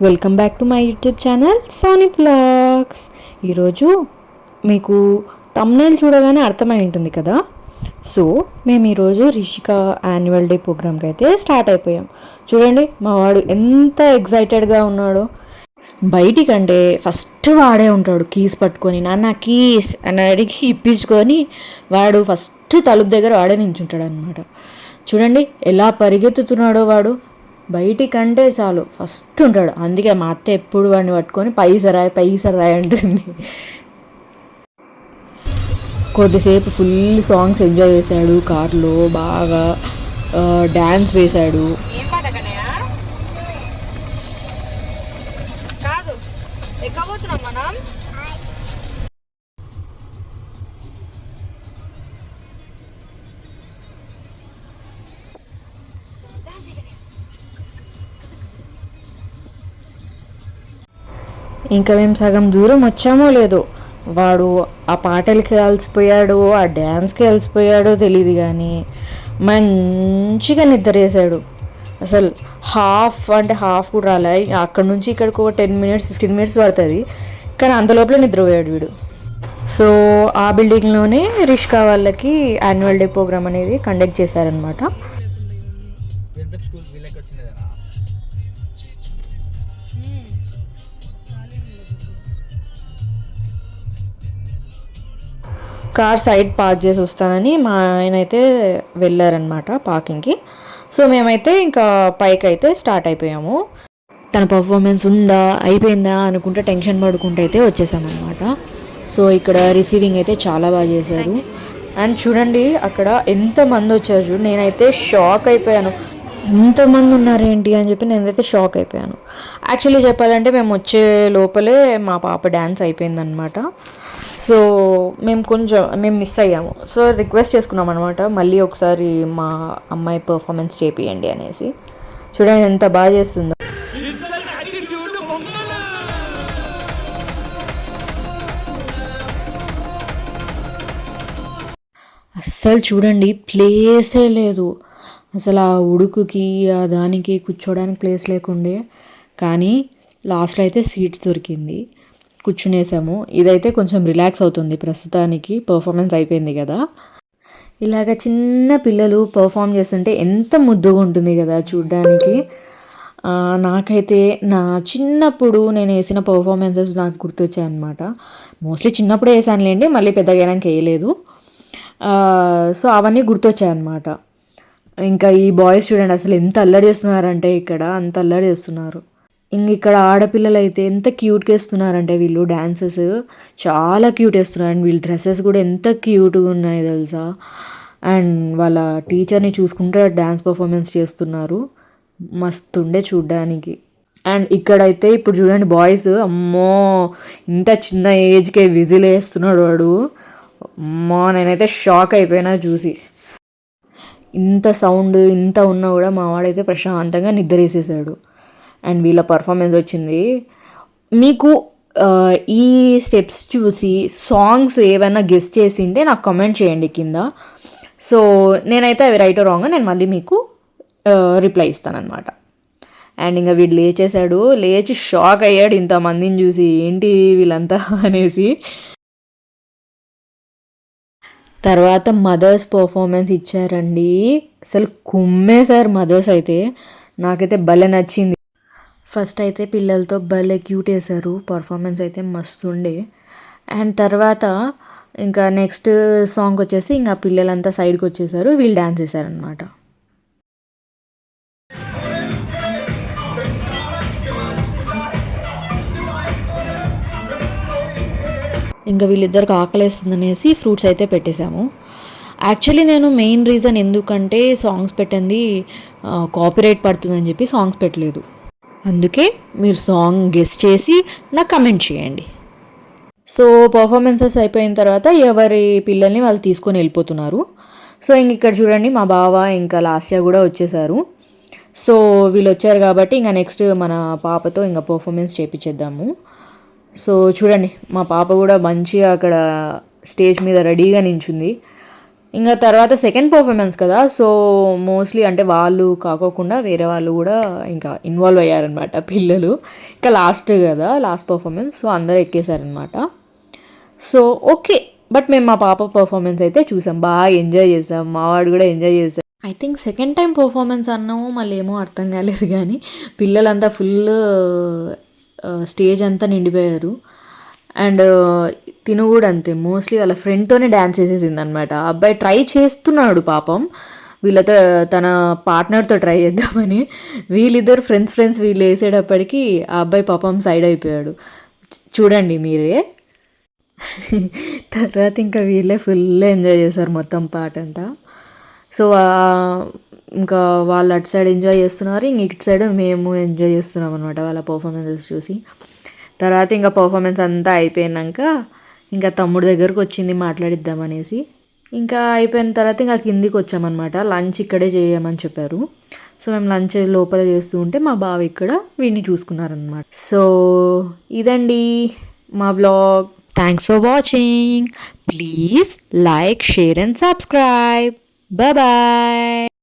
Welcome back to my YouTube channel sonic vlogs. ఈరోజు మీకు thumbnail చూడగానే అర్థమై ఉంటుంది కదా. సో మేము ఈరోజు రిషిక యాన్యువల్ డే ప్రోగ్రామ్కి అయితే స్టార్ట్ అయిపోయాం. చూడండి మా వాడు ఎంత ఎగ్జైటెడ్గా ఉన్నాడో. బయటికంటే ఫస్ట్ వాడే ఉంటాడు కీస్ పట్టుకొని, నాన్న కీస్ అని అడిగి ఇప్పించుకొని వాడు ఫస్ట్ తలుపు దగ్గర వాడే నించుంటాడు అనమాట. చూడండి ఎలా పరిగెత్తుతున్నాడో వాడు. బయటికంటే చాలు ఫస్ట్ ఉంటాడు. అందుకే మా అత్త ఎప్పుడు వాడిని పట్టుకొని పైసరాయి అంటుంది. కొద్దిసేపు ఫుల్ సాంగ్స్ ఎంజాయ్ చేశాడు కార్లో, బాగా డ్యాన్స్ వేశాడు. ఇంకా మేము సగం దూరం వచ్చామో లేదో వాడు ఆ పాటలకి అలసిపోయాడో ఆ డ్యాన్స్కి అలసిపోయాడో తెలియదు, కానీ మంచిగా నిద్ర వేసాడు. అసలు హాఫ్ అంటే హాఫ్ కూడా రాలే. అక్కడ నుంచి ఇక్కడికి ఒక 10 minutes 15 minutes పడుతుంది, కానీ అంతలోపల నిద్రపోయాడు వీడు. సో ఆ బిల్డింగ్లోనే రిష్కా వాళ్ళకి యాన్యువల్ డే ప్రోగ్రామ్ అనేది కండక్ట్ చేశారనమాట. కార్ సైడ్ పార్క్ చేసి వస్తానని మా ఆయన అయితే వెళ్ళారనమాట పార్కింగ్కి. సో మేమైతే ఇంకా పైకి అయితే స్టార్ట్ అయిపోయాము. తన పర్ఫార్మెన్స్ ఉందా అయిపోయిందా అనుకుంటే టెన్షన్ పడుకుంటూ అయితే వచ్చేసామన్నమాట. సో ఇక్కడ రిసీవింగ్ అయితే చాలా బాగా చేశారు. అండ్ చూడండి అక్కడ ఎంతమంది వచ్చారు చూడు. నేనైతే షాక్ అయిపోయాను, ఇంతమంది ఉన్నారేంటి అని చెప్పి నేనైతే షాక్ అయిపోయాను. యాక్చువల్లీ చెప్పాలంటే మేము వచ్చే లోపలే మా పాప డ్యాన్స్ అయిపోయిందనమాట. సో మేము మిస్ అయ్యాము. సో రిక్వెస్ట్ చేసుకున్నాం అనమాట, మళ్ళీ ఒకసారి మా అమ్మాయి పర్ఫార్మెన్స్ చేపియండి అనేసి. చూడండి ఎంత బాగా చేస్తుందో. అస్సలు చూడండి ప్లేసే లేదు అసలు. ఆ ఉడుకుకి ఆ దానికి కూర్చోడానికి ప్లేస్ లేకుండే, కానీ లాస్ట్లో అయితే సీట్స్ దొరికింది, కూర్చునేసాము. ఇదైతే కొంచెం రిలాక్స్ అవుతుంది ప్రస్తుతానికి, పర్ఫార్మెన్స్ అయిపోయింది కదా. ఇలాగ చిన్న పిల్లలు పర్ఫామ్ చేస్తుంటే ఎంత ముద్దుగా ఉంటుంది కదా చూడ్డానికి. నాకైతే నా చిన్నప్పుడు నేను వేసిన పర్ఫార్మెన్సెస్ నాకు గుర్తొచ్చాయి అనమాట. మోస్ట్లీ చిన్నప్పుడే వేసానులేండి, మళ్ళీ పెద్దగా అయినాక వేయలేదు. సో అవన్నీ గుర్తొచ్చాయి అనమాట. ఇంకా ఈ బాయ్స్ చూడండి అసలు ఎంత అల్లరి చేస్తున్నారంటే, ఇక్కడ అంత అల్లరి చేస్తున్నారు. ఇంక ఇక్కడ ఆడపిల్లలు అయితే ఎంత క్యూట్గా వేస్తున్నారంటే వీళ్ళు డ్యాన్సెస్ చాలా క్యూట్ వేస్తున్నారు. అండ్ వీళ్ళ డ్రెస్సెస్ కూడా ఎంత క్యూట్గా ఉన్నాయి తెలుసా. అండ్ వాళ్ళ టీచర్ని చూసుకుంటే డ్యాన్స్ పర్ఫార్మెన్స్ చేస్తున్నారు, మస్తుండే చూడ్డానికి. అండ్ ఇక్కడైతే ఇప్పుడు చూడండి బాయ్స్, అమ్మో ఇంత చిన్న ఏజ్కే విజిల్ వేస్తున్నాడు వాడు. అమ్మో నేనైతే షాక్ అయిపోయినా చూసి. ఇంత సౌండ్ ఇంత ఉన్నా కూడా మా వాడైతే ప్రశాంతంగా నిద్ర వేసేసాడు. అండ్ వీళ్ళ పర్ఫార్మెన్స్ వచ్చింది. మీకు ఈ స్టెప్స్ చూసి సాంగ్స్ ఏమైనా గెస్ట్ చేసింటే నాకు కమెంట్ చేయండి కింద. సో నేనైతే అవి రైట్ రాంగ్ నేను మళ్ళీ మీకు రిప్లై ఇస్తానన్నమాట. అండ్ ఇంకా వీడు లేచేసాడు, లేచి షాక్ అయ్యాడు ఇంతమందిని చూసి, ఏంటి వీళ్ళంతా అనేసి. తర్వాత మదర్స్ పర్ఫార్మెన్స్ ఇచ్చారండి, అసలు కుమ్మేశారు మదర్స్ అయితే. నాకైతే భలే నచ్చింది. ఫస్ట్ అయితే పిల్లలతో భలే క్యూట్ వేశారు, పర్ఫార్మెన్స్ అయితే మస్తు ఉండే. అండ్ తర్వాత ఇంకా నెక్స్ట్ సాంగ్ వచ్చేసి ఇంకా పిల్లలంతా సైడ్కి వచ్చేసారు, వీళ్ళు డ్యాన్స్ చేశారనమాట. ఇంకా వీళ్ళిద్దరికి ఆకలేస్తుందనేసి ఫ్రూట్స్ అయితే పెట్టేశాము. యాక్చువల్లీ నేను మెయిన్ రీజన్ ఎందుకంటే సాంగ్స్ పెట్టింది కాపీరైట్ పడుతుందని చెప్పి సాంగ్స్ పెట్టలేదు. అందుకే మీరు సాంగ్ గెస్ చేసి నాకు కమెంట్ చేయండి. సో పర్ఫార్మెన్సెస్ అయిపోయిన తర్వాత ఎవరి పిల్లల్ని వాళ్ళు తీసుకొని వెళ్ళిపోతున్నారు. సో ఇంక ఇక్కడ చూడండి మా బావ ఇంకా లాస్యా కూడా వచ్చేసారు. సో వీళ్ళు వచ్చారు కాబట్టి ఇంకా నెక్స్ట్ మన పాపతో ఇంకా పర్ఫార్మెన్స్ చేయించేద్దాము. సో చూడండి మా పాప కూడా మంచిగా అక్కడ స్టేజ్ మీద రెడీగా నించుంది. ఇంకా తర్వాత సెకండ్ పర్ఫార్మెన్స్ కదా, సో మోస్ట్లీ అంటే వాళ్ళు కాకోకుండా వేరే వాళ్ళు కూడా ఇంకా ఇన్వాల్వ్ అయ్యారనమాట పిల్లలు. ఇంకా లాస్ట్ కదా, లాస్ట్ పర్ఫార్మెన్స్, సో అందరూ ఎక్కేసారనమాట. సో ఓకే, బట్ మేము మా పాప పర్ఫార్మెన్స్ అయితే చూసాం, బాగా ఎంజాయ్ చేసాం, మావాడు కూడా ఎంజాయ్ చేసాం. I think second time performance అన్నాము, మళ్ళీ ఏమో అర్థం కాలేదు కానీ పిల్లలంతా ఫుల్ స్టేజ్ అంతా నిండిపోయారు. అండ్ తిను కూడా అంతే, మోస్ట్లీ వాళ్ళ ఫ్రెండ్తోనే డ్యాన్స్ వేసేసింది అనమాట. అబ్బాయి ట్రై చేస్తున్నాడు పాపం వీళ్ళతో, తన పార్ట్నర్తో ట్రై చేద్దామని. వీళ్ళిద్దరు ఫ్రెండ్స్ వీళ్ళు వేసేటప్పటికి ఆ అబ్బాయి పాపం సైడ్ అయిపోయాడు. చూడండి మీరే. తర్వాత ఇంకా వీళ్ళే ఫుల్ ఎంజాయ్ చేశారు మొత్తం పాట అంతా. సో ఇంకా వాళ్ళు అటు సైడ్ ఎంజాయ్ చేస్తున్నారు, ఇంక ఇటు సైడ్ మేము ఎంజాయ్ చేస్తున్నాం అనమాట వాళ్ళ పర్ఫార్మెన్సెస్ చూసి. తర్వాత ఇంకా పర్ఫార్మెన్స్ అంతా అయిపోయినాక ఇంకా తమ్ముడు దగ్గరకు వచ్చింది మాట్లాడిద్దామనేసి. ఇంకా అయిపోయిన తర్వాత ఇంకా కిందికి వచ్చామన్నమాట. లంచ్ ఇక్కడే చేయమని చెప్పారు. సో మేము లంచ్ లోపల చేస్తూ ఉంటే మా బావ ఇక్కడ వీడిని చూసుకున్నారనమాట. సో ఇదండి మా vlog. Thanks for watching. Please like, share and subscribe. Bye bye.